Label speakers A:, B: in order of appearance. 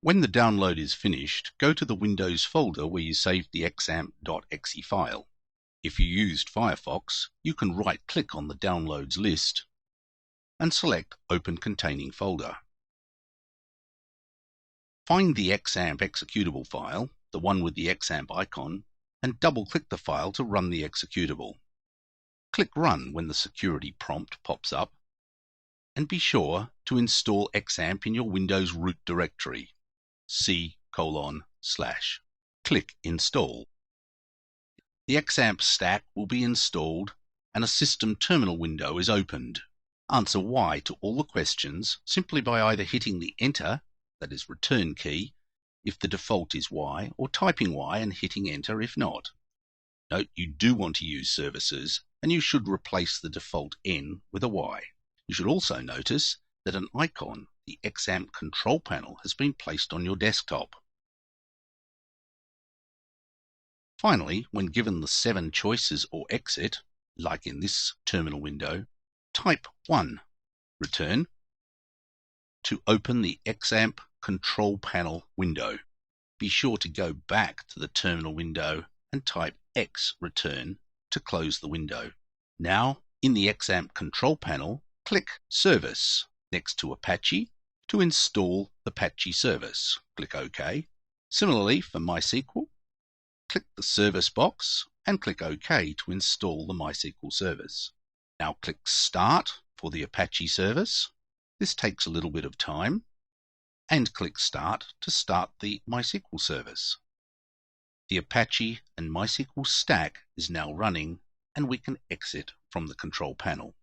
A: When the download is finished, go to the Windows folder where you saved the XAMPP.exe file. If you used Firefox, you can right-click on the Downloads list and select Open Containing Folder. Find the XAMPP executable file, the one with the XAMPP icon, and double-click the file to run the executable. Click Run when the security prompt pops up, and be sure to install XAMPP in your Windows root directory, C:/. Click Install. The XAMPP stack will be installed and a system terminal window is opened. Answer Y to all the questions simply by either hitting the Enter, that is Return key, if the default is Y, or typing Y and hitting Enter if not. Note you do want to use services, and you should replace the default N with a Y. You should also notice that an icon, the XAMPP control panel, has been placed on your desktop. Finally, when given the 7 choices or exit, like in this terminal window, type 1, return, to open the XAMPP control panel window. Be sure to go back to the terminal window and type X, return, to close the window. Now, in the XAMPP control panel, click Service next to Apache to install the Apache service. Click OK. Similarly, for MySQL, click the Service box and click OK to install the MySQL service. Now click Start for the Apache service. This takes a little bit of time. And click Start to start the MySQL service. The Apache and MySQL stack is now running, and we can exit from the control panel.